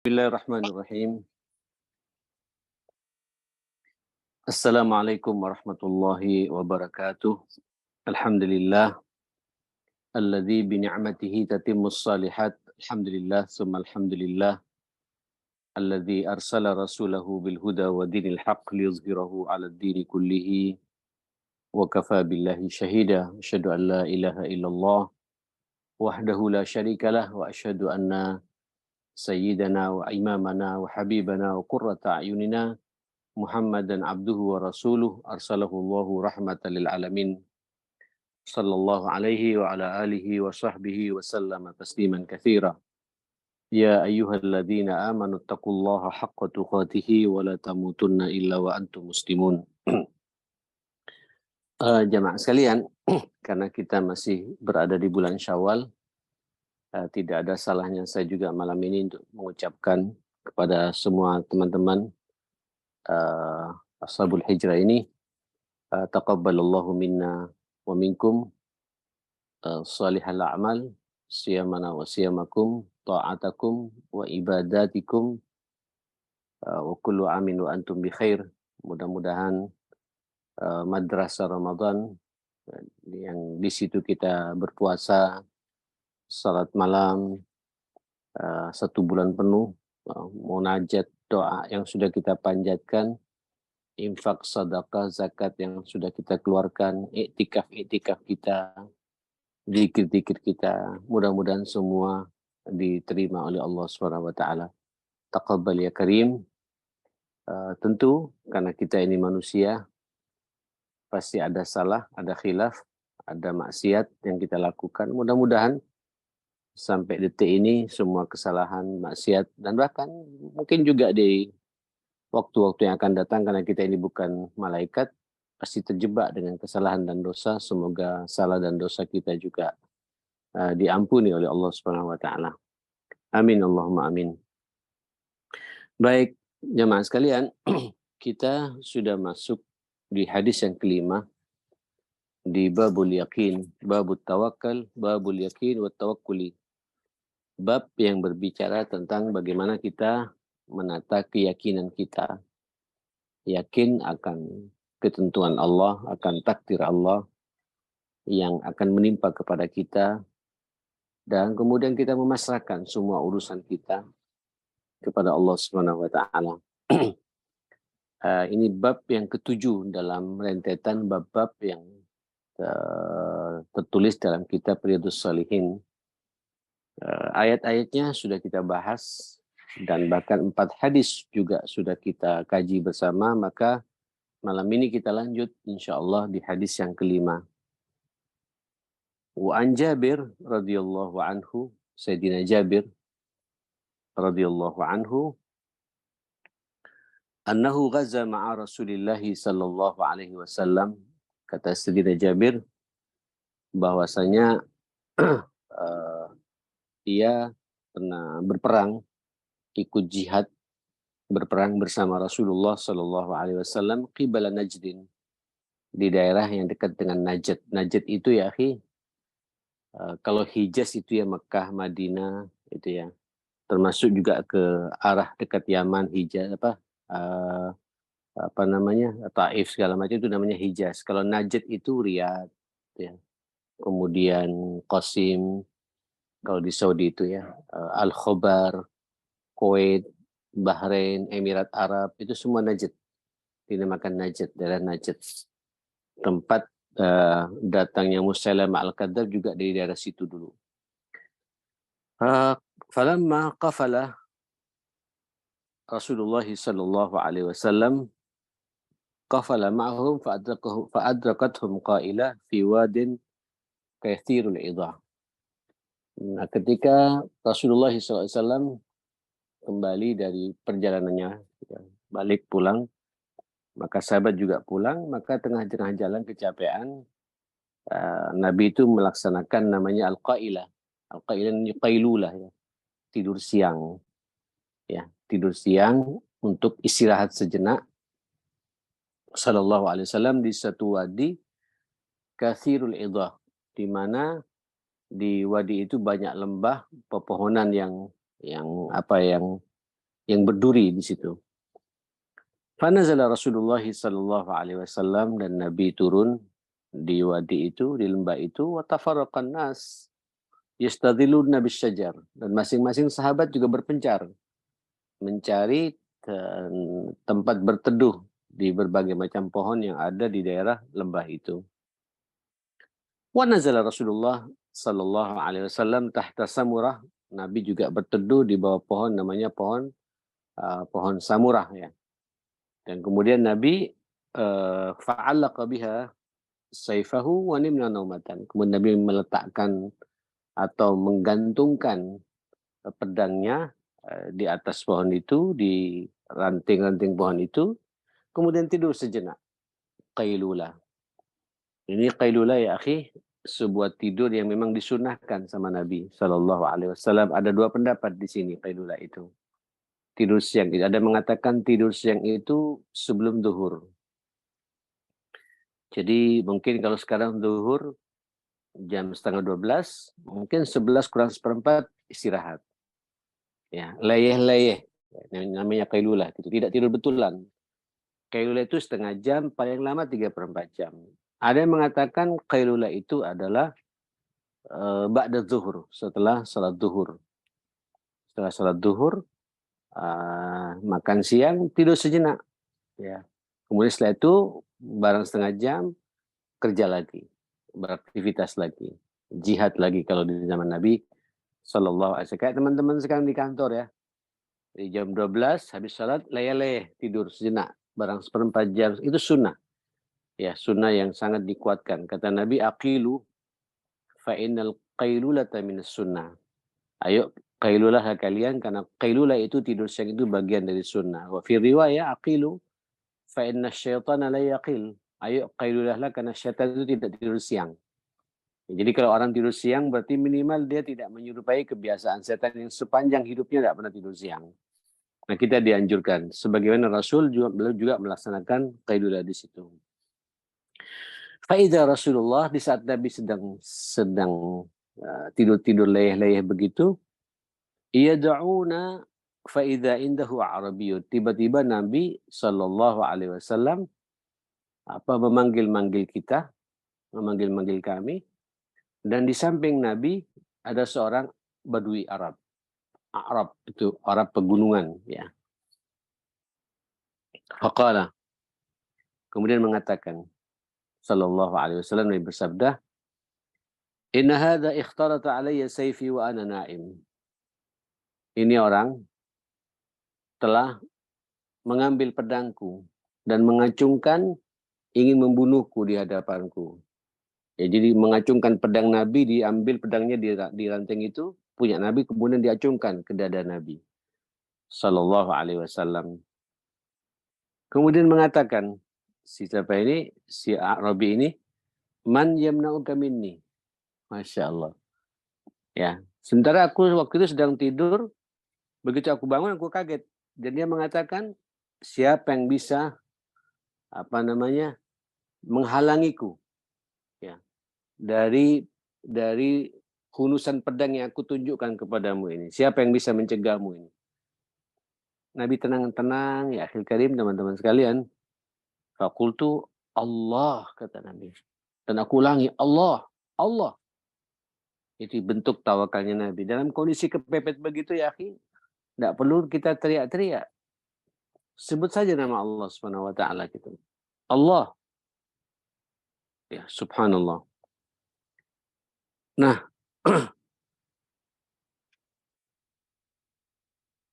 Bismillahirrahmanirrahim. Assalamualaikum warahmatullahi wabarakatuh. Alhamdulillah alladzi bi ni'matihi tatimmus shalihat. Alhamdulillah tsumma alhamdulillah alladzi arsala rasulahu bil huda wa dinil haqq liyuzhirahu 'alad dini kullihi wa kafa billahi syahida. Asyhadu an la ilaha illallah wahdahu la syarikalah wa asyhadu anna sayyidana wa imamana wa habibana wa qurrata a'yunina Muhammadan abduhu wa rasuluh arsalahu Allahu rahmatan lil alamin sallallahu alaihi wa ala alihi wa sahbihi wa sallama tasliman katsira. Ya ayyuhalladzina amanu taqullaha haqqa tuqatih wa la tamutunna illa wa antum muslimun. Jamaah sekalian, karena kita masih berada di bulan Syawal, tidak ada salahnya saya juga malam ini untuk mengucapkan kepada semua teman-teman Ashabul Hijrah ini, taqabbalallahu minna wa minkum salihal a'mal siyamana wa siyamakum ta'atakum wa ibadatikum wa kullu amin wa antum bi khair. Mudah-mudahan madrasah Ramadan yang di situ kita berpuasa, salat malam, 1 bulan penuh, munajat, doa yang sudah kita panjatkan, infak, sedekah, zakat yang sudah kita keluarkan, iktikaf kita, zikir-zikir kita, mudah-mudahan semua diterima oleh Allah Subhanahu wa taala. Taqabbal ya Karim. Tentu karena kita ini manusia, pasti ada salah, ada khilaf, ada maksiat yang kita lakukan. Mudah-mudahan sampai detik ini semua kesalahan, maksiat, dan bahkan mungkin juga di waktu-waktu yang akan datang, karena kita ini bukan malaikat, pasti terjebak dengan kesalahan dan dosa. Semoga salah dan dosa kita juga diampuni oleh Allah Subhanahu wa taala. Amin Allahumma amin. Baik, jemaah sekalian, kita sudah masuk di hadis yang kelima di babul yakin, babut tawakal, babul yakin wa tawakkuli. Bab yang berbicara tentang bagaimana kita menata keyakinan kita. Yakin akan ketentuan Allah, akan takdir Allah yang akan menimpa kepada kita, dan kemudian kita memasrahkan semua urusan kita kepada Allah Subhanahu wa taala. Ini bab yang ketujuh dalam rentetan bab-bab yang tertulis dalam kitab Riyadhus Shalihin. Ayat-ayatnya sudah kita bahas dan bahkan 4 hadis juga sudah kita kaji bersama. Maka malam ini kita lanjut insyaallah di hadis yang kelima. Wa an Jabir radhiyallahu anhu, Sayyidina Jabir radhiyallahu anhu, annahu ghaza ma'a Rasulillah sallallahu alaihi wasallam. Kata Sayyidina Jabir bahwasanya dia pernah berperang, ikut jihad, berperang bersama Rasulullah sallallahu alaihi wasallam qibala Najdin, di daerah yang dekat dengan Najd. Najd itu ya akhi, kalau Hijaz itu ya Mekah, Madinah itu ya. Termasuk juga ke arah dekat Yaman, Hijaz Taif segala macam, itu namanya Hijaz. Kalau Najd itu Riyadh ya. Kemudian Qasim kalau di Saudi itu ya, Al-Khobar, Kuwait, Bahrain, Emirat Arab, itu semua Najd. Dinamakan Najd, daerah Najd. Tempat datangnya Musailamah Al-Kadzdzab juga dari daerah situ dulu. Falamma qafala Rasulullah sallallahu alaihi wasallam qafala ma'hum fa'adrakathum qailah fi wadin kathirul idha. Nah, ketika Rasulullah SAW kembali dari perjalanannya, ya, balik pulang, maka sahabat juga pulang, maka tengah-tengah jalan kecapean, Nabi itu melaksanakan namanya al-qailah. Al-qailah ini qailulah ya, tidur siang. Ya, tidur siang untuk istirahat sejenak. Sallallahu alaihi wasallam di satu wadi kathirul idha, di mana di wadi itu banyak lembah, pepohonan yang yang berduri di situ. Fanazala Rasulullah sallallahu alaihi wasallam, dan Nabi turun di wadi itu, di lembah itu, wa tafarraqan nas yastadhilluna bisyajar, dan masing-masing sahabat juga berpencar mencari tempat berteduh di berbagai macam pohon yang ada di daerah lembah itu. Wa nazala Rasulullah sallallahu alaihi wasallam tahta samurah. Nabi juga berteduh di bawah pohon, namanya pohon samurah ya. Dan kemudian Nabi fa'allaqa biha saifahu wa nimna naumatan. Kemudian Nabi meletakkan atau menggantungkan pedangnya di atas pohon itu, di ranting-ranting pohon itu, kemudian tidur sejenak. Qailula. Ini qailula ya akhi, sebuah tidur yang memang disunahkan sama Nabi Shallallahu Alaihi Wasallam. Ada dua pendapat di sini qailula itu. Tidur siang, ada mengatakan tidur siang itu sebelum zuhur. Jadi mungkin kalau sekarang zuhur jam setengah 12, mungkin 11 kurang seperempat istirahat. Ya, leyeh-leyeh. Namanya qailulah, gitu. Tidak tidur betulan. Qailulah itu setengah jam, paling lama 3/4 jam. Ada yang mengatakan qailulah itu adalah ba'da zuhur, setelah salat zuhur. Setelah salat zuhur, makan siang, tidur sejenak. Ya. Kemudian setelah itu, barang setengah jam, kerja lagi. Beraktivitas lagi. Jihad lagi kalau di zaman Nabi Sallallahu Alaihi Wasallam. Kayak teman-teman sekarang di kantor ya. Di jam 12 habis salat leyeh-leyeh tidur sejenak, barang seperempat jam, itu sunnah. Ya, sunnah yang sangat dikuatkan. Kata Nabi, aqilu fa innal qailulata minas sunnah. Ayo qailulah kalian, karena qailulah itu tidur siang itu bagian dari sunnah. Wa fi riwayah aqilu fa inna syaitana la yaqil. Ayo qailulahlah, karena syaitan itu tidak tidur siang. Jadi kalau orang tidur siang berarti minimal dia tidak menyerupai kebiasaan setan yang sepanjang hidupnya tidak pernah tidur siang. Nah, kita dianjurkan sebagaimana Rasul juga beliau juga melaksanakan qailulah di situ. Faida Rasulullah, di saat Nabi sedang tidur-tidur leyeh-leyeh begitu, yad'una faida indahu Arabiyyun. Tiba-tiba Nabi Shallallahu alaihi wasallam memanggil-manggil kita, memanggil-manggil kami, dan di samping Nabi ada seorang Badui Arab. Arab itu Arab pegunungan ya. Faqala, kemudian mengatakan sallallahu alaihi wasallam, Nabi bersabda, "Inna hadza ikhtarata alayya sayfi wa ana na'im." Ini orang telah mengambil pedangku dan mengacungkan, ingin membunuhku di hadapanku. Ya, jadi mengacungkan pedang Nabi, diambil pedangnya di ranting itu, punya Nabi, kemudian diacungkan ke dada Nabi sallallahu alaihi wasallam. Kemudian mengatakan, si siapa ini, si Arabi ini, man yamna'uka minni. Masya Allah. Ya, sementara aku waktu itu sedang tidur, begitu aku bangun aku kaget. Dan dia mengatakan, siapa yang bisa menghalangiku ya dari hunusan pedang yang aku tunjukkan kepadamu ini. Siapa yang bisa mencegahmu ini? Nabi tenang-tenang, ya akhil karim, teman-teman sekalian. Fakultu Allah, kata Nabi. Dan aku ulangi, Allah, Allah. Itu bentuk tawakalnya Nabi. Dalam kondisi kepepet begitu ya akhi, tidak perlu kita teriak-teriak. Sebut saja nama Allah Subhanahu wa taala gitu. Allah. Ya, subhanallah. Nah,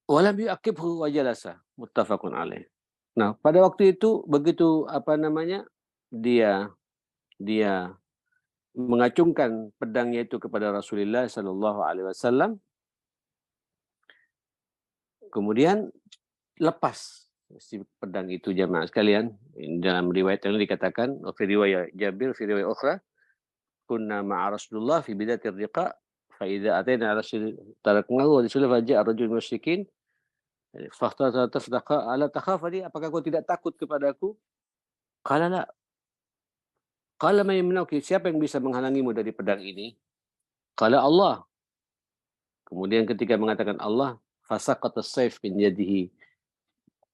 walam yu'aqibhu wa jalasa, muttafaqun alaih. Nah, pada waktu itu begitu dia dia mengacungkan pedangnya itu kepada Rasulullah sallallahu alaihi wasallam, kemudian lepas si pedang itu, jamaah sekalian. Dalam riwayat yang dikatakan, fi riwayat Jabir, fi riwayat ukhra, kunna ma'a Rasulullah fi bidatir riqa, fa idza ataina Rasul taraknahu wa Rasul fa ja'a rajul musyrikin fahtatafa ala takhafani, apakah kau tidak takut kepadaku? Qala la. Qala may yamna'uki, siapa yang bisa menghalangimu dari pedang ini? Qala Allah. Kemudian ketika mengatakan Allah, Fasaqata as-sayf min yadihi.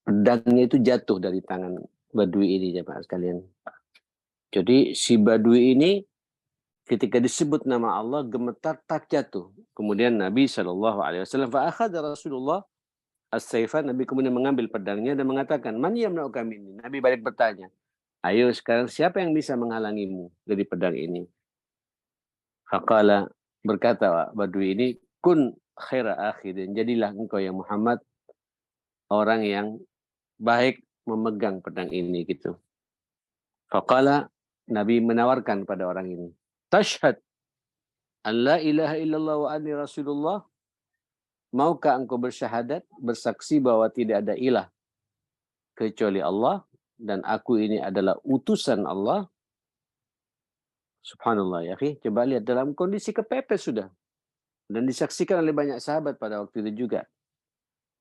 Pedangnya itu jatuh dari tangan Badui ini, jemaah sekalian. Jadi si Badui ini ketika disebut nama Allah gemetar tak jatuh. Kemudian Nabi SAW fa'akhadha Rasulullah as-sayfa, Nabi kemudian mengambil pedangnya dan mengatakan, "Man yamna'uka minni?" Nabi balik bertanya, "Ayo sekarang siapa yang bisa menghalangimu dari pedang ini?" Faqala, berkata Badui ini, "Kun khaira akhidin." Jadilah engkau ya Muhammad orang yang baik memegang pedang ini gitu. Faqala, Nabi menawarkan pada orang ini, "Tashhad an la ilaha illallah wa anni rasulullah?" Maukah engkau bersyahadat, bersaksi bahwa tidak ada ilah kecuali Allah dan aku ini adalah utusan Allah? Subhanallah ya akhi, coba lihat dalam kondisi kepepet sudah dan disaksikan oleh banyak sahabat pada waktu itu juga.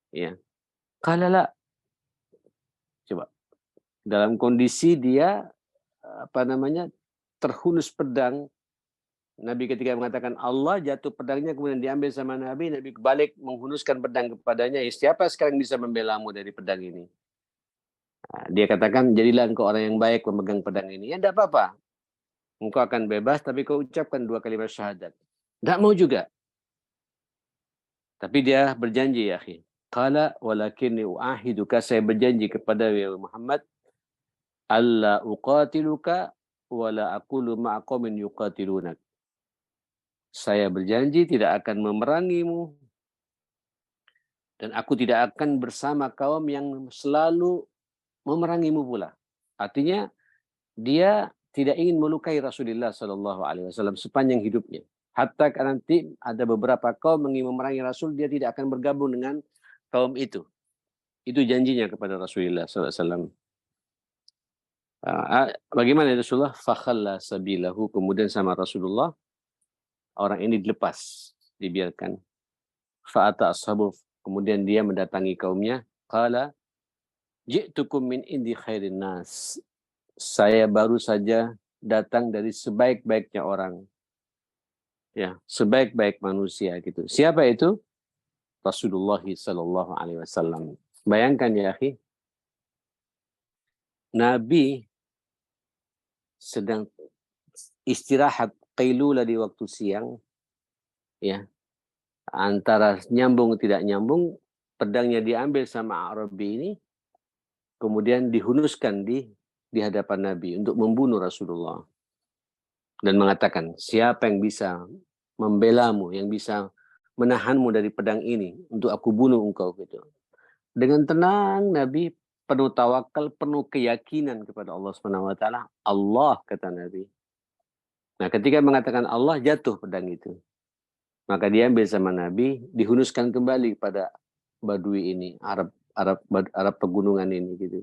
Ya, kalala, coba dalam kondisi dia terhunus pedang. Nabi ketika mengatakan Allah, jatuh pedangnya kemudian diambil sama Nabi, Nabi balik menghunuskan pedang kepadanya. Siapa sekarang bisa membelamu dari pedang ini? Nah, dia katakan, jadilah engkau orang yang baik memegang pedang ini. Ya tidak apa-apa. Engkau akan bebas, tapi kau ucapkan 2 kalimat syahadat. Tidak mau juga. Tapi dia berjanji, ya akhi. Qala walakinni u'ahiduka, saya berjanji kepada Muhammad, alla uqatiluka wala aqulu ma'a qaumin yuqatilunak. Saya berjanji tidak akan memerangimu dan aku tidak akan bersama kaum yang selalu memerangimu pula. Artinya dia tidak ingin melukai Rasulullah SAW sepanjang hidupnya. Hatta nanti ada beberapa kaum yang ingin memerangi Rasul, dia tidak akan bergabung dengan kaum itu. Itu janjinya kepada Rasulullah SAW. Bagaimana Rasulullah? Fakhalla sabilahu, kemudian sama Rasulullah orang ini dilepas, dibiarkan. Fa'ata ashabu, kemudian dia mendatangi kaumnya. Qala ji'tukum min indi khairin nas. Saya baru saja datang dari sebaik-baiknya orang. Ya, sebaik-baik manusia gitu. Siapa itu? Rasulullah sallallahu alaihi wasallam. Bayangkan ya, akhi. Nabi sedang istirahat qailula di waktu siang, ya. Antara nyambung tidak nyambung, pedangnya diambil sama Arabi ini, kemudian dihunuskan di hadapan Nabi untuk membunuh Rasulullah. Dan mengatakan, siapa yang bisa membelamu, yang bisa menahanmu dari pedang ini untuk aku bunuh engkau gitu. Dengan tenang Nabi penuh tawakal, penuh keyakinan kepada Allah Subhanahu wa taala. Allah, kata Nabi. Nah, ketika mengatakan Allah, jatuh pedang itu. Maka diambil sama Nabi, dihunuskan kembali pada Badui ini, Arab pegunungan ini gitu.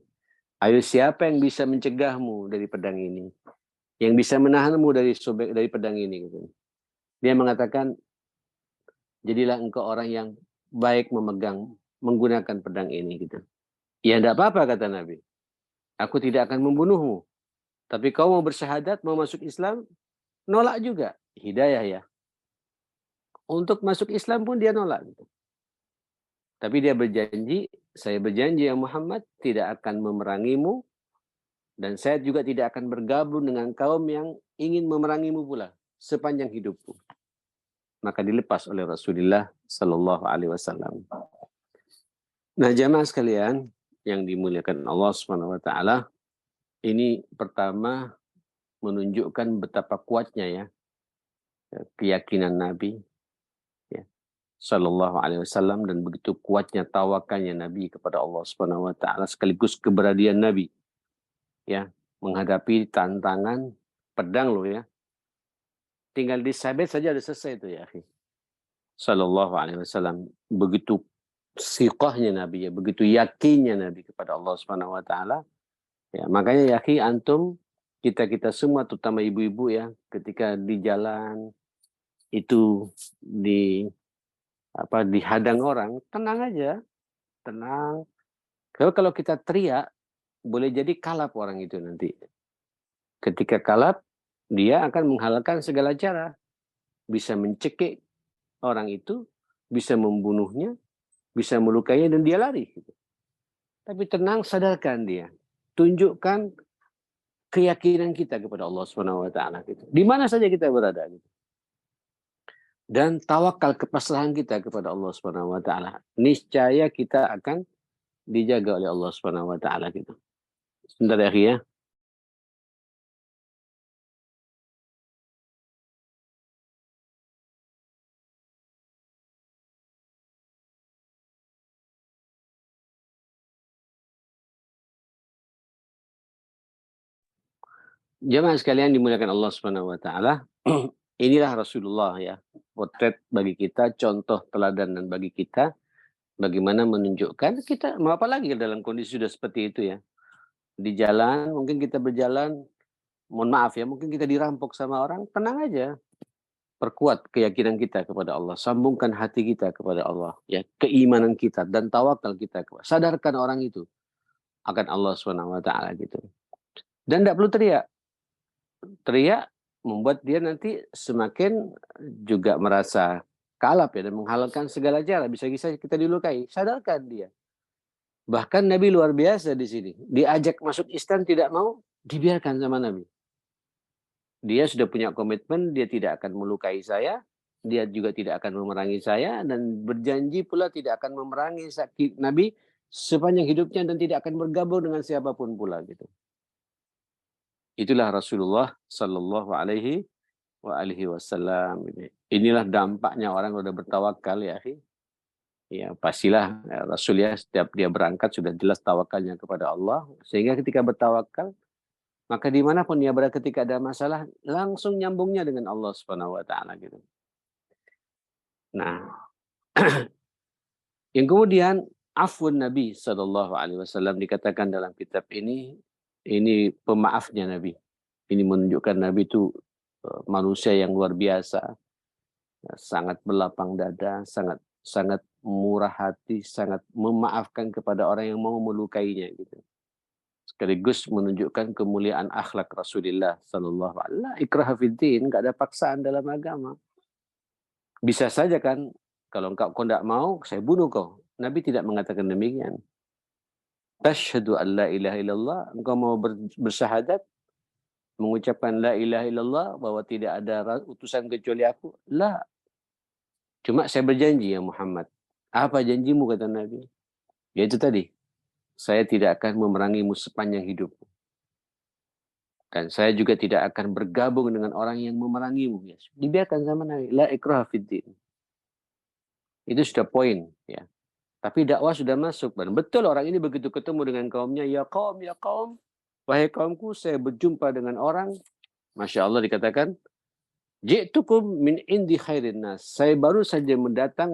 Ayo siapa yang bisa mencegahmu dari pedang ini? Yang bisa menahanmu dari pedang ini gitu. Dia mengatakan, jadilah engkau orang yang baik menggunakan pedang ini gitu. Ya tidak apa-apa, kata Nabi. Aku tidak akan membunuhmu. Tapi kau mau bersyahadat, mau masuk Islam, nolak juga. Hidayah ya. Untuk masuk Islam pun dia nolak gitu. Tapi dia berjanji, saya berjanji ya Muhammad tidak akan memerangimu dan saya juga tidak akan bergabung dengan kaum yang ingin memerangimu pula sepanjang hidupku. Maka dilepas oleh Rasulullah Sallallahu Alaihi Wasallam. Nah, jamaah sekalian yang dimuliakan Allah Subhanahu Wa Taala, ini pertama menunjukkan betapa kuatnya ya keyakinan Nabi ya, Sallallahu Alaihi Wasallam, dan begitu kuatnya tawakalnya Nabi kepada Allah Subhanahu Wa Taala, sekaligus keberanian Nabi ya menghadapi tantangan pedang loh ya. Tinggal disabet saja sudah selesai itu ya, akhi. Sallallahu Alaihi Wasallam, begitu siqahnya Nabi ya, begitu yakinnya Nabi kepada Allah Subhanahu Wa Taala. Ya, makanya ya, akhi, antum kita semua terutama ibu-ibu ya, ketika di jalan itu dihadang orang, tenang aja, tenang. Kalau kita teriak, boleh jadi kalap orang itu nanti. Ketika kalap, dia akan menghalalkan segala cara, bisa mencekik orang itu, bisa membunuhnya, bisa melukainya dan dia lari. Tapi tenang, sadarkan dia. Tunjukkan keyakinan kita kepada Allah Subhanahu wa taala gitu. Di mana saja kita berada gitu. Dan tawakal kepasrahan kita kepada Allah Subhanahu wa taala. Niscaya kita akan dijaga oleh Allah Subhanahu wa taala gitu. Sebentar ya, akhi ya. Jemaah sekalian dimuliakan Allah Subhanahu wa taala. Inilah Rasulullah ya. Potret bagi kita, contoh teladan dan bagi kita bagaimana menunjukkan kita mau apa lagi dalam kondisi sudah seperti itu ya. Di jalan mungkin kita berjalan, mohon maaf ya, mungkin kita dirampok sama orang, tenang aja. Perkuat keyakinan kita kepada Allah, sambungkan hati kita kepada Allah, ya, keimanan kita dan tawakal kita. Sadarkan orang itu akan Allah Subhanahu wa taala gitu. Dan tidak perlu teriak. Teriak membuat dia nanti semakin juga merasa kalap ya dan menghalalkan segala cara. Bisa-bisa kita dilukai. Sadarkan dia. Bahkan Nabi luar biasa di sini. Diajak masuk Islam tidak mau, dibiarkan sama Nabi. Dia sudah punya komitmen, dia tidak akan melukai saya, dia juga tidak akan memerangi saya, dan berjanji pula tidak akan memerangi Nabi sepanjang hidupnya dan tidak akan bergabung dengan siapapun pula gitu. Itulah Rasulullah Sallallahu Alaihi Wasallam. Inilah dampaknya orang sudah bertawakal ya, akhi. Ya pastilah ya, Rasul ya setiap dia berangkat sudah jelas tawakalnya kepada Allah. Sehingga ketika bertawakal, maka dimanapun dia berada ketika ada masalah, langsung nyambungnya dengan Allah Subhanahu Wa Taala gitu. Nah, yang kemudian afwan Nabi Sallallahu Alaihi Wasallam dikatakan dalam kitab ini pemaafnya Nabi. Ini menunjukkan Nabi itu manusia yang luar biasa, sangat berlapang dada, sangat sangat murah hati, sangat memaafkan kepada orang yang mau melukainya gitu. Sekaligus menunjukkan kemuliaan akhlak Rasulullah sallallahu alaihi wasallam. Ikrah fiddin, enggak ada paksaan dalam agama. Bisa saja kan kalau kau enggak mau, saya bunuh kau. Nabi tidak mengatakan demikian. Tasyhadu an la ilaha illallah, engkau mau bersyahadat mengucapkan la ilaha illallah bahwa tidak ada utusan kecuali aku? La. Cuma saya berjanji ya Muhammad. Apa janjimu kata Nabi? Yaitu tadi, saya tidak akan memerangimu sepanjang hidup. Dan saya juga tidak akan bergabung dengan orang yang memerangimu. Ya, dibiarkan sama Nabi. La ikraha fiddin. Itu sudah poin. Ya. Tapi dakwah sudah masuk. Dan betul orang ini begitu ketemu dengan kaumnya. Ya kaum. Wahai kaumku, saya berjumpa dengan orang. Masya Allah dikatakan. Ji'tukum min indi khairin nas. Saya baru saja mendatang,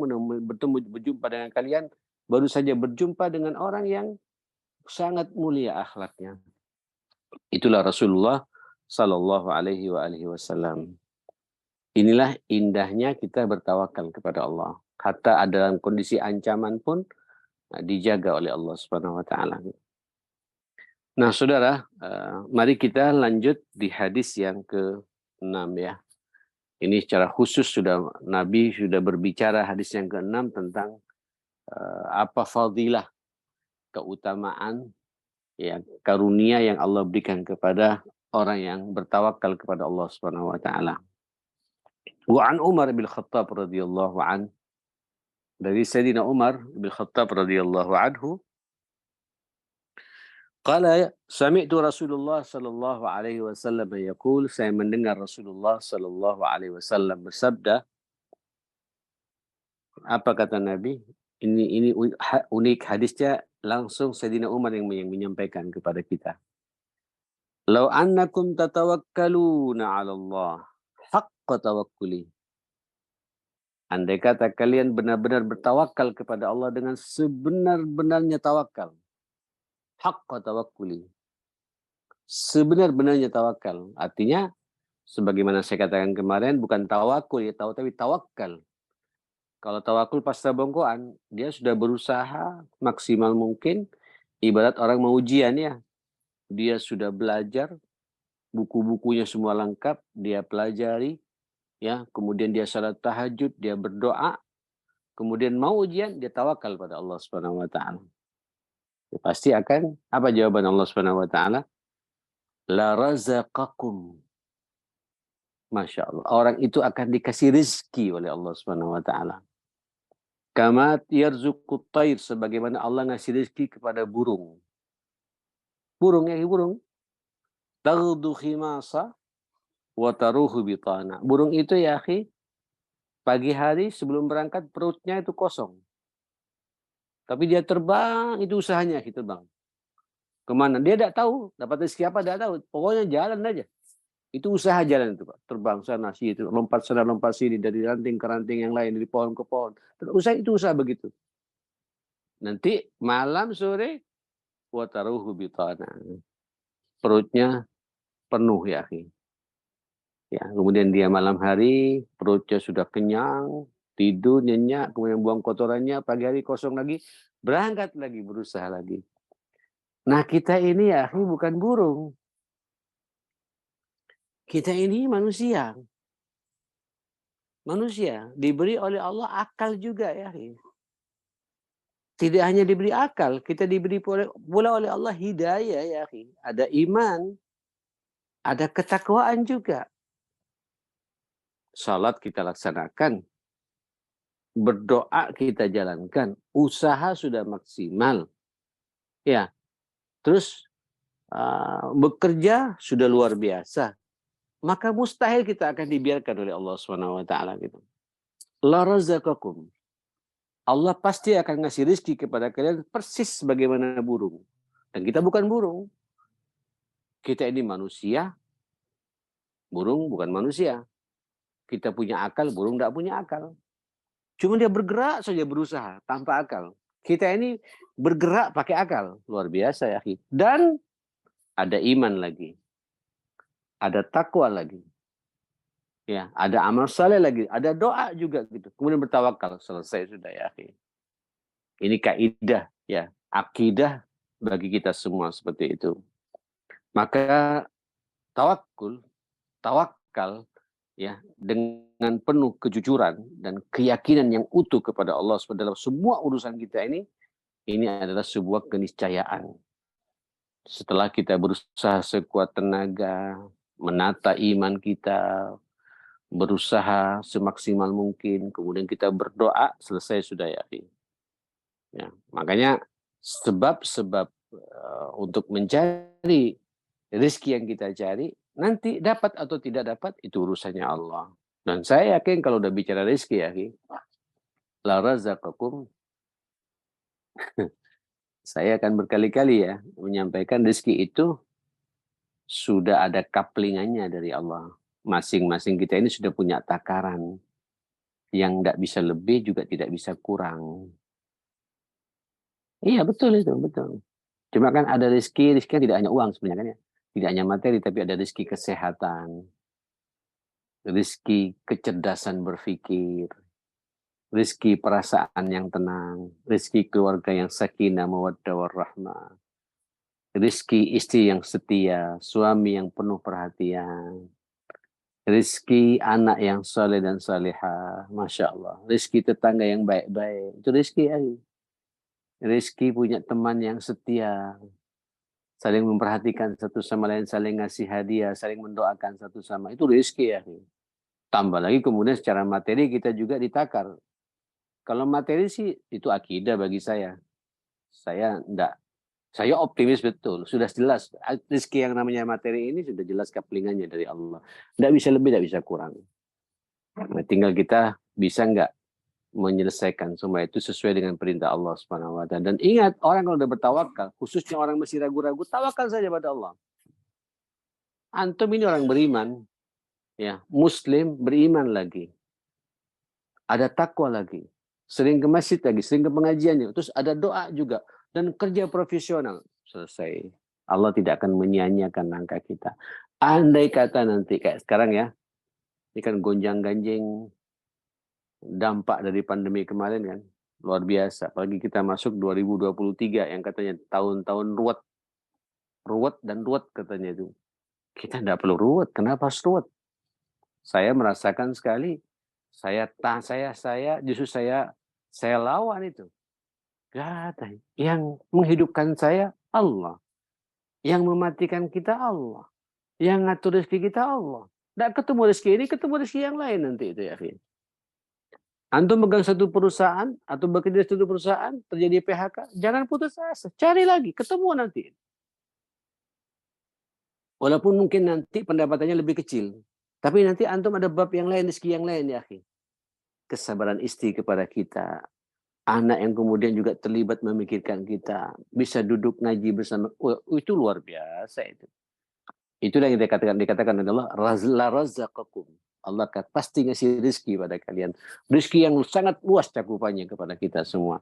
berjumpa dengan kalian. Baru saja berjumpa dengan orang yang sangat mulia akhlaknya. Itulah Rasulullah Sallallahu Alaihi Wasallam. Inilah indahnya kita bertawakal kepada Allah. Hatta dalam kondisi ancaman pun dijaga oleh Allah Subhanahu Wa Taala. Nah, saudara, mari kita lanjut di hadis yang ke-6 ya. Ini secara khusus Nabi sudah berbicara hadis yang ke-6 tentang apa fadilah, keutamaan, ya, karunia yang Allah berikan kepada orang yang bertawakal kepada Allah Subhanahu wa taala. Wa an Umar bin Khattab radhiyallahu an, dari Sayyidina Umar bin Khattab radhiyallahu anhu, qala sami'tu Rasulullah sallallahu alaihi wasallam yaqul, saya mendengar Rasulullah sallallahu alaihi wasallam bersabda. Apa kata Nabi? Ini unik hadisnya, langsung Sayyidina Umar yang menyampaikan kepada kita. Lau annakum tatawakkaluna 'ala Allah haqqa tawakkuli. Andai kata kalian benar-benar bertawakal kepada Allah dengan sebenar-benarnya tawakal. Haqqa tawakkuli. Sebenar-benarnya tawakal. Artinya, sebagaimana saya katakan kemarin, bukan tawakul ya, tapi tawakal. Kalau tawakul pasca bongkoan, dia sudah berusaha maksimal mungkin, ibarat orang mau ujian ya. Dia sudah belajar, buku-bukunya semua lengkap, dia pelajari, ya, kemudian dia salat tahajud, dia berdoa, kemudian mau ujian, dia tawakal pada Allah Subhanahu wa taala. Ya, pasti akan apa jawaban Allah Subhanahu wa taala? La razaqakum. Masya Allah. Orang itu akan dikasih rizki oleh Allah Subhanahu wa taala. Kama yarzuqut tayr, sebagaimana Allah ngasih rizki kepada burung. Burung ya, burung. Taghdu khimasa wa taruhu bitana. Burung itu ya, akhi, pagi hari sebelum berangkat perutnya itu kosong. Tapi dia terbang, itu usahanya kita terbang. Kemana? Dia tidak tahu. Dapat rezeki apa tidak tahu. Pokoknya jalan aja. Itu usaha jalan itu, Pak. Terbang sana, situ, lompat sana, lompat sini, dari ranting ke ranting yang lain, dari pohon ke pohon. Usaha itu usaha begitu. Nanti malam sore, wataruhu bitana. Perutnya penuh ya, akhi. Ya, kemudian dia malam hari, perutnya sudah kenyang, tidur, nyenyak, kemudian buang kotorannya, pagi hari kosong lagi, berangkat lagi, berusaha lagi. Nah, kita ini ya, akhi, bukan burung. Kita ini manusia. Manusia diberi oleh Allah akal juga ya. Tidak hanya diberi akal, kita diberi pula oleh Allah hidayah ya. Ada iman, ada ketakwaan juga. Salat kita laksanakan, berdoa kita jalankan, usaha sudah maksimal. Ya, terus bekerja sudah luar biasa. Maka mustahil kita akan dibiarkan oleh Allah Subhanahu wa taala gitu. La razaqakum. Allah pasti akan ngasih rezeki kepada kalian persis sebagaimana burung. Dan kita bukan burung. Kita ini manusia, burung bukan manusia. Kita punya akal, burung tidak punya akal. Cuma dia bergerak saja berusaha tanpa akal. Kita ini bergerak pakai akal. Luar biasa ya. Dan ada iman lagi. Ada takwa lagi. Ya, ada amal saleh lagi, ada doa juga gitu. Kemudian bertawakal, selesai sudah ya. Ini kaidah ya, akidah bagi kita semua seperti itu. Maka tawakal ya dengan penuh kejujuran dan keyakinan yang utuh kepada Allah dalam semua urusan kita ini adalah sebuah keniscayaan. Setelah kita berusaha sekuat tenaga, menata iman kita, berusaha semaksimal mungkin, kemudian kita berdoa, selesai sudah ya. Ya, makanya sebab-sebab untuk mencari rezeki yang kita cari, nanti dapat atau tidak dapat, itu urusannya Allah. Dan saya yakin kalau udah bicara rezeki ya, la razaqakum, saya akan berkali-kali ya menyampaikan rezeki itu sudah ada kaplingannya dari Allah. Masing-masing kita ini sudah punya takaran. Yang tidak bisa lebih juga tidak bisa kurang. Iya betul itu, betul. Cuma kan ada rezeki kan tidak hanya uang sebenarnya kan ya. Tidak hanya materi, tapi ada rezeki kesehatan, rezeki kecerdasan berpikir, rezeki perasaan yang tenang, rezeki keluarga yang sakinah, mawaddah warahmah, rezeki istri yang setia, suami yang penuh perhatian, rezeki anak yang saleh dan salihah, masya Allah, rezeki tetangga yang baik-baik, itu rezeki ya. Rezeki punya teman yang setia, saling memperhatikan satu sama lain, saling ngasih hadiah, saling mendoakan satu sama, itu rezeki ya. Tambah lagi kemudian secara materi kita juga ditakar. Kalau materi sih itu akidah bagi saya. Saya enggak. Saya optimis betul. Sudah jelas. Rezeki yang namanya materi ini sudah jelas kaplingannya dari Allah. Enggak bisa lebih, enggak bisa kurang. Nah, tinggal kita bisa enggak menyelesaikan semua itu sesuai dengan perintah Allah Subhanahu wa taala. Dan ingat, orang kalau udah bertawakal, khususnya orang masih ragu-ragu, tawakal saja pada Allah. Antum ini orang beriman, ya, muslim, beriman lagi. Ada takwa lagi. Sering ke masjid lagi, sering ke pengajiannya. Terus ada doa juga. Dan kerja profesional. Selesai. Allah tidak akan menyia-nyiakan langkah kita. Andai kata nanti, kayak sekarang ya, ini kan gonjang-ganjing dampak dari pandemi kemarin kan. Luar biasa. Apalagi kita masuk 2023 yang katanya tahun-tahun ruwet. Ruwet dan ruwet katanya itu. Kita tidak perlu ruwet. Kenapa harus ruwet? Saya merasakan sekali. Saya justru saya Saya lawan itu. Gak ada. Yang menghidupkan saya Allah. Yang mematikan kita Allah. Yang ngatur rezeki kita Allah. Tidak ketemu rezeki ini, ketemu rezeki yang lain nanti itu ya. Antum megang satu perusahaan atau bekerja di satu perusahaan, terjadi PHK, jangan putus asa. Cari lagi, ketemu nanti. Walaupun mungkin nanti pendapatannya lebih kecil. Tapi nanti antum ada bab yang lain, rezeki yang lain ya akhi. Kesabaran istri kepada kita. Anak yang kemudian juga terlibat memikirkan kita. Bisa duduk ngaji bersama. Oh, itu luar biasa itu. Itulah yang dikatakan oleh Allah, la razaqakum. Allah pasti ngasih rezeki pada kalian. Rezeki yang sangat luas cakupannya kepada kita semua.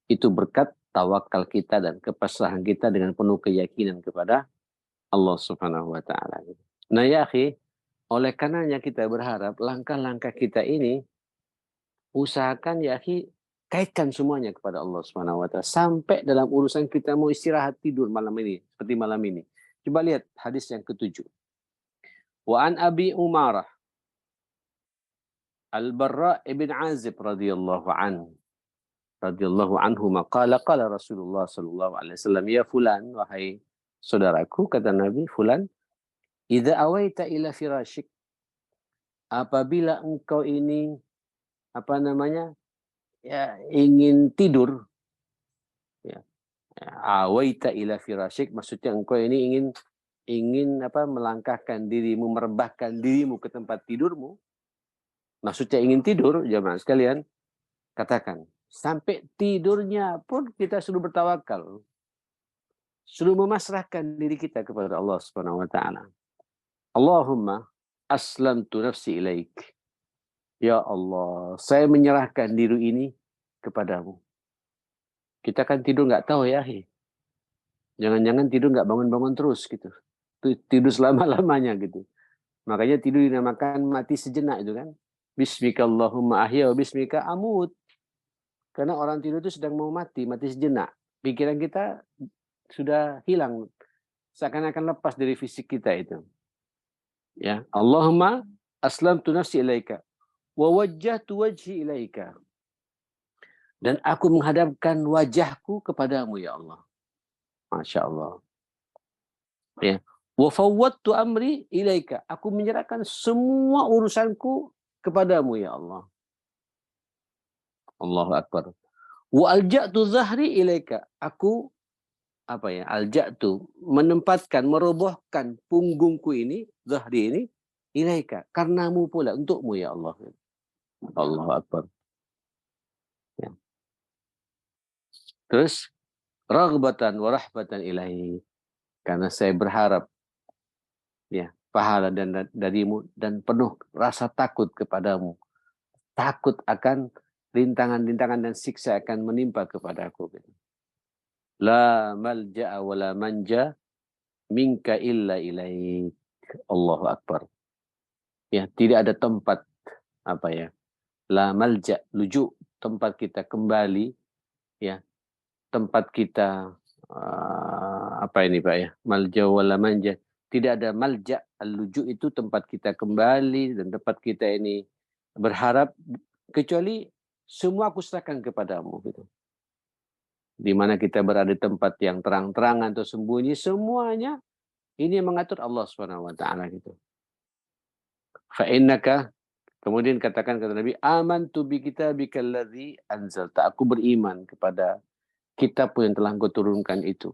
Itu berkat tawakal kita dan kepasrahan kita dengan penuh keyakinan kepada Allah Subhanahu wa taala. Nah ya akhi, oleh karenanya kita berharap langkah-langkah kita ini usahakan ya akhi kaitkan semuanya kepada Allah Subhanahu wa taala sampai dalam urusan kita mau istirahat tidur malam ini seperti malam ini. Coba lihat hadis yang ketujuh. Wa an Abi Umarah Al-Barra ibn Azib radhiyallahu anhu qala qala Rasulullah sallallahu alaihi wasallam ya fulan wahai saudaraku kata Nabi fulan idza awaita ila firashik apabila engkau ini apa namanya ya ingin tidur ya awaita ila firashik maksudnya engkau ini ingin apa melangkahkan dirimu merebahkan dirimu ke tempat tidurmu maksudnya ingin tidur jemaah sekalian katakan sampai tidurnya pun kita suruh bertawakal suruh memasrahkan diri kita kepada Allah Subhanahu wa taala. Allahumma aslamtu nafsi ilaik. Ya Allah, saya menyerahkan diri ini kepadamu. Kita kan tidur nggak tahu ya, jangan-jangan tidur nggak bangun-bangun terus gitu. Tidur selama-lamanya gitu. Makanya tidur dinamakan mati sejenak itu kan. Bismika Allahumma ahya wa bismika amut. Karena orang tidur itu sedang mau mati sejenak. Pikiran kita sudah hilang. Seakan-akan lepas dari fisik kita itu. Ya, Allahumma aslamtu nafsi ilaika wa wajjahtu wajhi ilaika. Dan aku menghadapkan wajahku kepadamu ya Allah. Masya Allah. Ya. Wa fawwadtu amri ilaika. Aku menyerahkan semua urusanku kepadamu ya Allah. Allahu Akbar. Wa alja'tu zahri ilaika. Aku alja'tu menempatkan merobohkan punggungku ini, zahri ini ilaika karenamu pula untukmu ya Allah. Allahu Akbar. Ya. Terus raghbatan wa rahbatan ilahi. Karena saya berharap ya pahala darimu dan penuh rasa takut kepadamu. Takut akan rintangan-rintangan dan siksa akan menimpa kepadaku. La malja'a wa la manja minka illa ilaik. Allahu Akbar. Ya, tidak ada tempat la malja, luju, tempat kita kembali ya, tempat kita Pak ya? Malja wala manja. Tidak ada malja, al-luju itu tempat kita kembali dan tempat kita ini berharap kecuali semua aku serahkan kepadamu gitu. Di mana kita berada di tempat yang terang-terangan atau sembunyi semuanya ini yang mengatur Allah Subhanahu wa taala gitu. Fa innaka kemudian kata Nabi amantu bi kitabikal ladzi anzalta. Aku beriman kepada kitab yang telah Engkau turunkan itu.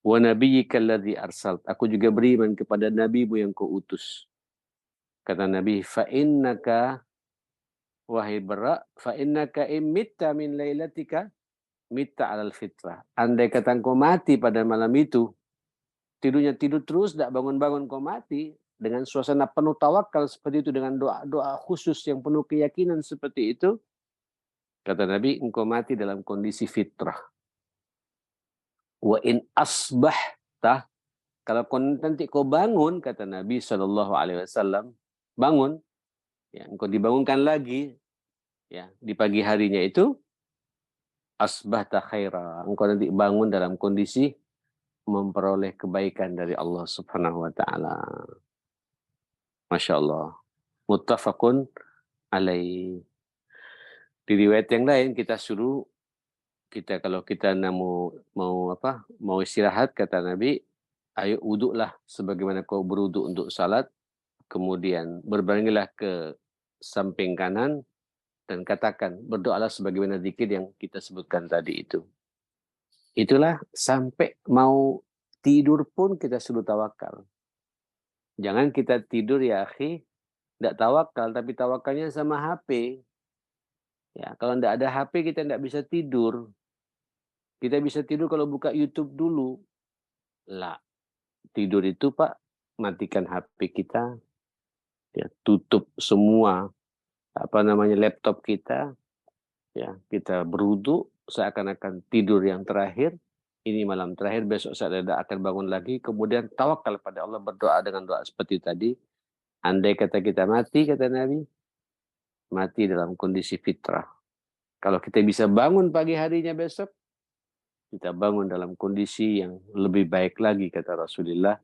Wa nabiyyikal ladzi arsalt. Aku juga beriman kepada nabimu yang kau utus. Kata Nabi, fa innaka wahai Bara, fa innaka imitta min lailatika mitta alal fitrah. Andai kata engkau mati pada malam itu, tidurnya tidur terus, tidak bangun-bangun kau mati, dengan suasana penuh tawakal seperti itu, dengan doa-doa khusus yang penuh keyakinan seperti itu, kata Nabi, engkau mati dalam kondisi fitrah. Wa in asbahta, kalau nanti kau bangun, kata Nabi SAW, bangun, ya, engkau dibangunkan lagi, ya, di pagi harinya itu, asbahta khaira, engkau nanti bangun dalam kondisi memperoleh kebaikan dari Allah Subhanahu wa taala. Masya Allah. Muttafaqun alaih. Di riwayat yang lain kalau kita mau istirahat kata Nabi, ayo wuduklah sebagaimana kau berwuduk untuk salat, kemudian berbaringlah ke samping kanan dan katakan, berdoalah sebagaimana zikir yang kita sebutkan tadi itu. Itulah sampai mau tidur pun kita suruh tawakal. Jangan kita tidur ya akhi, tidak tawakal, tapi tawakalnya sama HP. Ya, kalau tidak ada HP kita tidak bisa tidur. Kita bisa tidur kalau buka YouTube dulu. Lah, tidur itu Pak, matikan HP kita, ya, tutup semua laptop kita, ya, kita berwudu seakan-akan tidur yang terakhir. Ini malam terakhir, besok saya akan bangun lagi. Kemudian tawakal pada Allah, berdoa dengan doa seperti tadi. Andai kata kita mati, kata Nabi, mati dalam kondisi fitrah. Kalau kita bisa bangun pagi harinya besok, kita bangun dalam kondisi yang lebih baik lagi, kata Rasulullah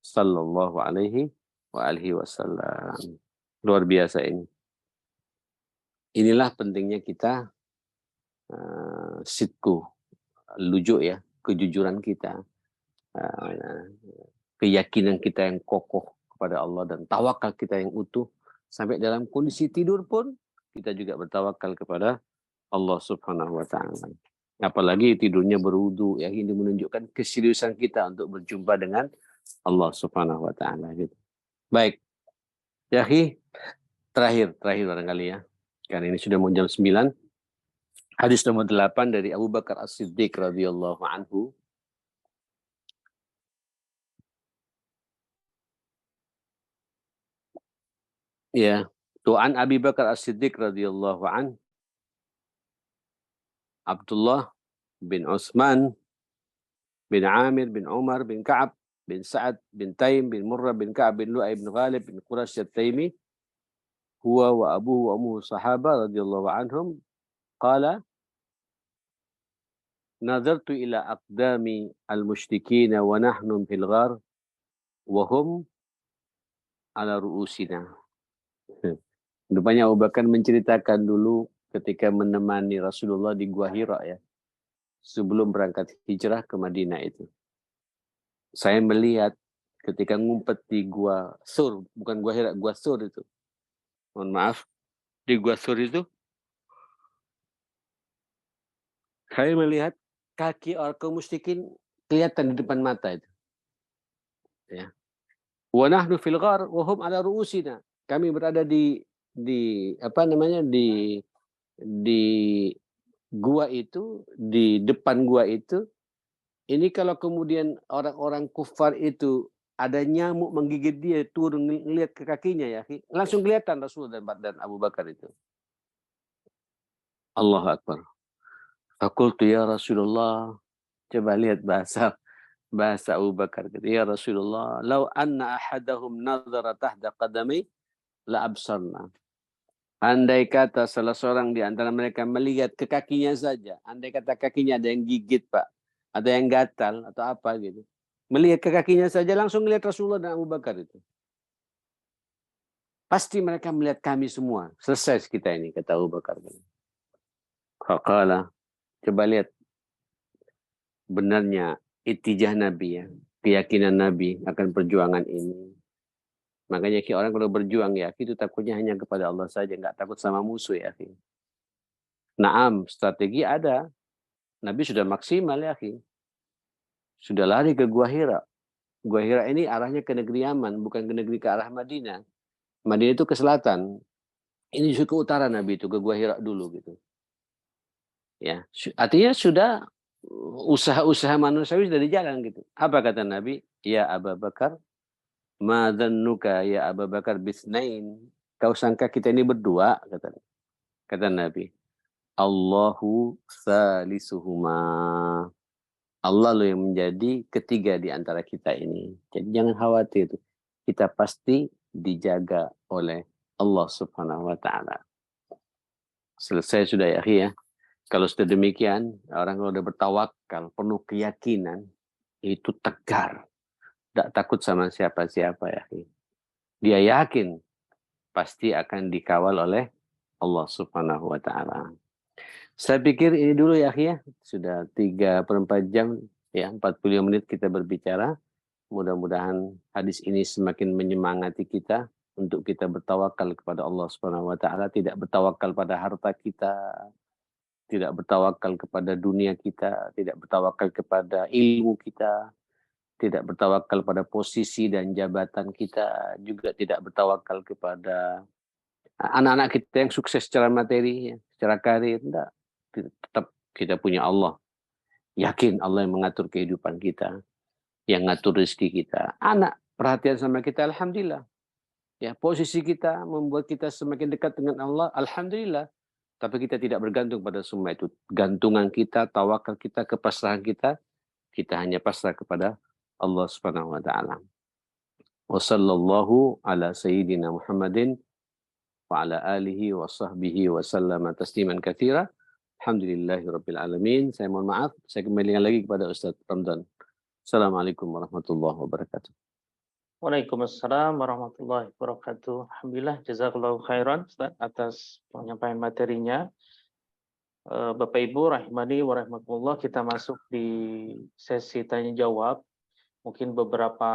Sallallahu Alaihi Wasallam. Luar biasa ini. Inilah pentingnya kita sidku, lujuk ya, kejujuran kita, keyakinan kita yang kokoh kepada Allah dan tawakal kita yang utuh. Sampai dalam kondisi tidur pun kita juga bertawakal kepada Allah Subhanahu wa taala. Apalagi tidurnya berwudu, ya, ini menunjukkan keseriusan kita untuk berjumpa dengan Allah Subhanahu wa taala gitu. Baik. Ya, terakhir barangkali ya. Karena ini sudah mau jam 9. Hadis nomor 8 dari Abu Bakar As-Siddiq radhiyallahu anhu. Ya, Tuan Abi Bakar As-Siddiq radhiyallahu anhu, Abdullah bin Utsman bin Amir bin Umar bin Ka'ab bin Sa'ad bin Taim bin Murrah bin Ka'ab bin Lu'ay bin Ghalib bin Quraisy At-Taimi, huwa wa abuhu wa ummuhu sahaba radhiyallahu anhum, qala nadartu ila aqdami al-musyrikin wa nahnu fil ghar wa hum ala ru'usina. Rupanya Abu Bakar menceritakan dulu ketika menemani Rasulullah di Gua Hira ya, sebelum berangkat hijrah ke Madinah itu. Saya melihat ketika ngumpet di Gua Sur, bukan Gua Hira, Gua Sur itu. Mohon maaf, di Gua Sur itu saya melihat kaki orang kaum musyrikin kelihatan di depan mata itu. Ya. Wa nahnu fil ghar wa hum ala ru'usina. Kami berada di di gua itu, di depan gua itu. Ini kalau kemudian orang-orang kufar itu ada nyamuk menggigit dia, turun ngelihat ke kakinya ya, langsung kelihatan Rasul dan Abu Bakar itu. Allahu Akbar. Fakultu ya Rasulullah, coba lihat bahasa Abu Bakar. Ya Rasulullah, lau anna ahadahum nadhara tahta qadami la absarna. Andai kata salah seorang di antara mereka melihat ke kakinya saja, andai kata kakinya ada yang gigit Pak, ada yang gatal atau apa gitu, melihat ke kakinya saja langsung melihat Rasulullah dan Abu Bakar itu. Pasti mereka melihat kami semua. Selesai kita ini, kata Abu Bakar. Faqala, coba lihat benarnya itijah Nabi ya, keyakinan Nabi akan perjuangan ini. Makanya orang kalau berjuang ya, itu takutnya hanya kepada Allah saja, nggak takut sama musuh ya. Naam, strategi ada. Nabi sudah maksimal ya. Sudah lari ke Gua Hira. Gua Hira ini arahnya ke negeri Yaman, bukan ke negeri ke arah Madinah. Madinah itu ke selatan. Ini justru ke utara Nabi itu, ke Gua Hira dulu gitu. Ya, artinya sudah usaha-usaha manusiawi sudah di jalan gitu. Apa kata Nabi? Ya Abu Bakar, ma dzannuka ya Abu Bakar bisnain. Kau sangka kita ini berdua, kata Nabi. Allahu salisuhuma. Allah loh yang menjadi ketiga di antara kita ini. Jadi jangan khawatir. Kita pasti dijaga oleh Allah Subhanahu wa taala. Selesai sudah ya, ya. Kalau sudah demikian, orang kalau sudah bertawakal, penuh keyakinan, itu tegar. Tidak takut sama siapa-siapa ya. Dia yakin pasti akan dikawal oleh Allah Subhanahu wa taala. Saya pikir ini dulu ya, akhi ya. Sudah 3/4 jam, ya 45 menit kita berbicara. Mudah-mudahan hadis ini semakin menyemangati kita untuk kita bertawakal kepada Allah Subhanahu wa taala, tidak bertawakal pada harta kita, tidak bertawakal kepada dunia kita, tidak bertawakal kepada ilmu kita, tidak bertawakal pada posisi dan jabatan kita, juga tidak bertawakal kepada anak-anak kita yang sukses secara materi, ya, secara karir, enggak. Tetap kita punya Allah. Yakin Allah yang mengatur kehidupan kita, yang ngatur rezeki kita. Anak perhatian sama kita, alhamdulillah. Ya, posisi kita membuat kita semakin dekat dengan Allah, alhamdulillah. Tapi kita tidak bergantung pada semua itu. Gantungan kita, tawakal kita, kepasrahan kita hanya pasrah kepada Allah Subhanahu wa taala. Wa sallallahu ala sayyidina Muhammadin wa ala alihi wa sahbihi wa sallama tasliman katsira. Alhamdulillahirabbil alamin. Saya mohon maaf, saya kembalikan lagi kepada Ustaz Ramdan. Assalamualaikum warahmatullahi wabarakatuh. Waalaikumsalam warahmatullahi wabarakatuh. Alhamdulillah, jazakallahu khairan Ustaz atas penyampaian materinya. Bapak Ibu rahimani wa rahimakumullah, kita masuk di sesi tanya jawab. Mungkin beberapa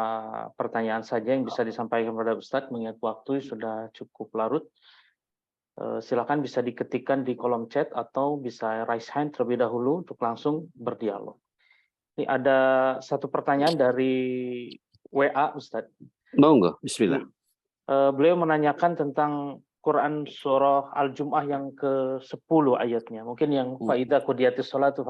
pertanyaan saja yang bisa disampaikan kepada Ustaz mengingat waktu sudah cukup larut. Silakan bisa diketikkan di kolom chat atau bisa raise hand terlebih dahulu untuk langsung berdialog. Ini ada satu pertanyaan dari WA Ustaz. Monggo, bismillah. Beliau menanyakan tentang Quran surah Al-Jum'ah yang ke-10 ayatnya. Mungkin yang faida qudiyatis sholatu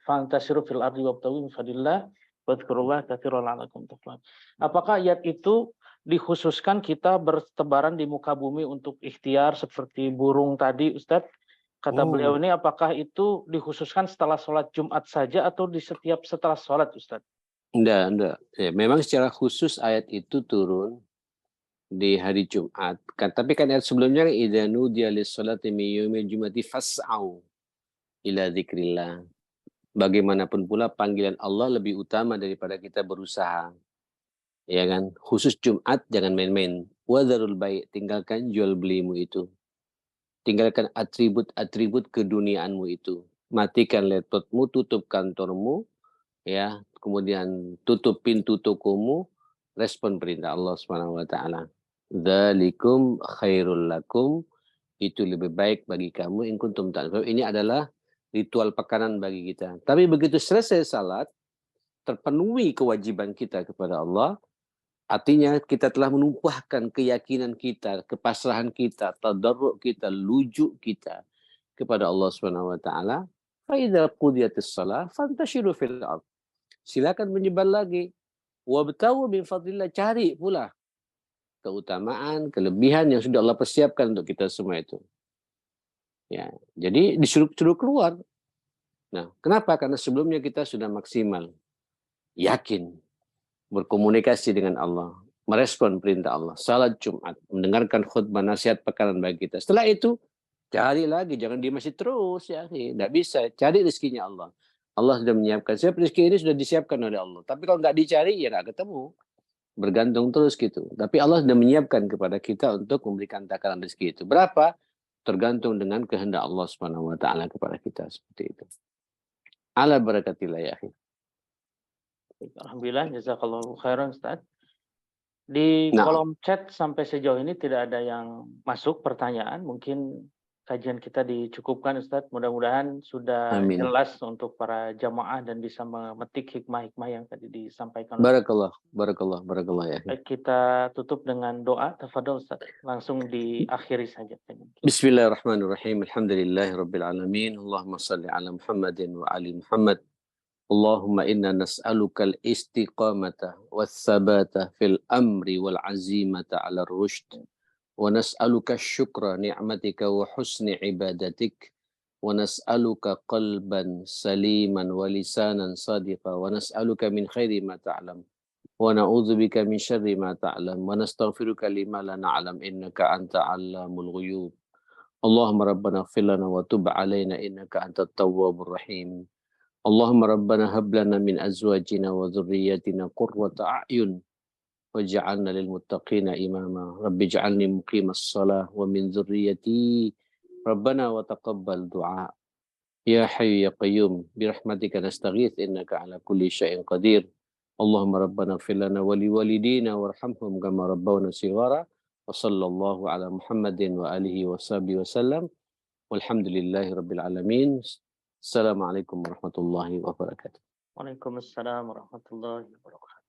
fantasiru fil ardi wabtaghu min fadlillah wadhkurullaha katsiran la'allakum tuflihun. Apakah ayat itu dikhususkan kita bertebaran di muka bumi untuk ikhtiar seperti burung tadi, Ustadz? Kata beliau ini, apakah itu dikhususkan setelah sholat Jumat saja atau di setiap setelah sholat, Ustadz? Enggak. Ya, memang secara khusus ayat itu turun di hari Jumat. Tapi kan ayat sebelumnya, idza nudiya lis-sholati min yaumil jum'ati fas'au ila dzikrillah. Bagaimanapun pula panggilan Allah lebih utama daripada kita berusaha. Ya kan? Khusus Jumat jangan main-main. Wadharul bai', tinggalkan jual belimu itu. Tinggalkan atribut-atribut keduniaanmu itu. Matikan laptopmu, tutup kantormu, ya. Kemudian tutup pintu tokomu, respon perintah Allah Subhanahu wa taala. Dzalikum khairul lakum, itu lebih baik bagi kamu in kuntum ta'lamun. Ini adalah ritual pekanan bagi kita. Tapi begitu selesai salat, terpenuhi kewajiban kita kepada Allah, artinya kita telah menumpahkan keyakinan kita, kepasrahan kita, tadarruk kita, lujuk kita kepada Allah Subhanahu wa taala. Fa idza qudiyatis shalah fantashiru fil ardh. Silakan menyebar lagi. Wabtaghu min fadlillah, cari pula keutamaan, kelebihan yang sudah Allah persiapkan untuk kita semua itu. Ya, jadi disuruh keluar. Nah, kenapa? Karena sebelumnya kita sudah maksimal, yakin, berkomunikasi dengan Allah, merespon perintah Allah, salat Jumat, mendengarkan khutbah nasihat pekanan bagi kita. Setelah itu, cari lagi, jangan dia masih terus ya, tidak bisa. Cari rezekinya Allah. Allah sudah menyiapkan. Siap rezeki ini sudah disiapkan oleh Allah. Tapi kalau nggak dicari, ya nggak ketemu. Bergantung terus gitu. Tapi Allah sudah menyiapkan kepada kita untuk memberikan takaran rezeki itu. Berapa? Tergantung dengan kehendak Allah Subhanahu wa taala kepada kita, seperti itu. Ala barakatillah ya akhi. Alhamdulillah, jazakallahu khairan Ustaz. Di kolom chat sampai sejauh ini tidak ada yang masuk pertanyaan. Mungkin kajian kita dicukupkan Ustaz. Mudah-mudahan sudah jelas untuk para jamaah dan bisa memetik hikmah-hikmah yang tadi disampaikan. Barakallah ya. Kita tutup dengan doa. Tafadhol Ustaz. Langsung diakhiri saja. Bismillahirrahmanirrahim. Alhamdulillahirabbil alamin. Allahumma shalli ala Muhammadin wa ali Muhammad. Allahumma inna nas'alukal istiqamata was-sabata fil amri wal azimata 'ala ar-rusyd. ونسألك الشكر نعمتك وحسن عبادتك ونسألك قلبا سليما ولسانا صادقا ونسألك من خير ما تعلم ونعوذ بك من شر ما تعلم ونستغفرك لما لا نعلم إنك أنت علام الغيوب اللهم ربنا اغفر لنا وتب علينا إنك أنت التواب الرحيم اللهم ربنا هب لنا من أزواجنا وذرياتنا قرة أعين waj'alna lil muttaqina imama rabbi ij'alni muqimas shalah wa min dzurriyyati rabbana wa taqabbal du'a Ya Hayyu Ya Qayyum birahmatika nastaghits innaka ala kulli syai'in qadir. Allahumma rabbana ighfir lana wa liwalidina warhamhum kama rabbawna shighara. Wa sallallahu ala Muhammadin wa alihi wa sahbihi wasallam. Walhamdulillahi rabbil alamin. Assalamualaikum warahmatullahi wabarakatuh. Waalaikumsalam warahmatullahi wabarakatuh.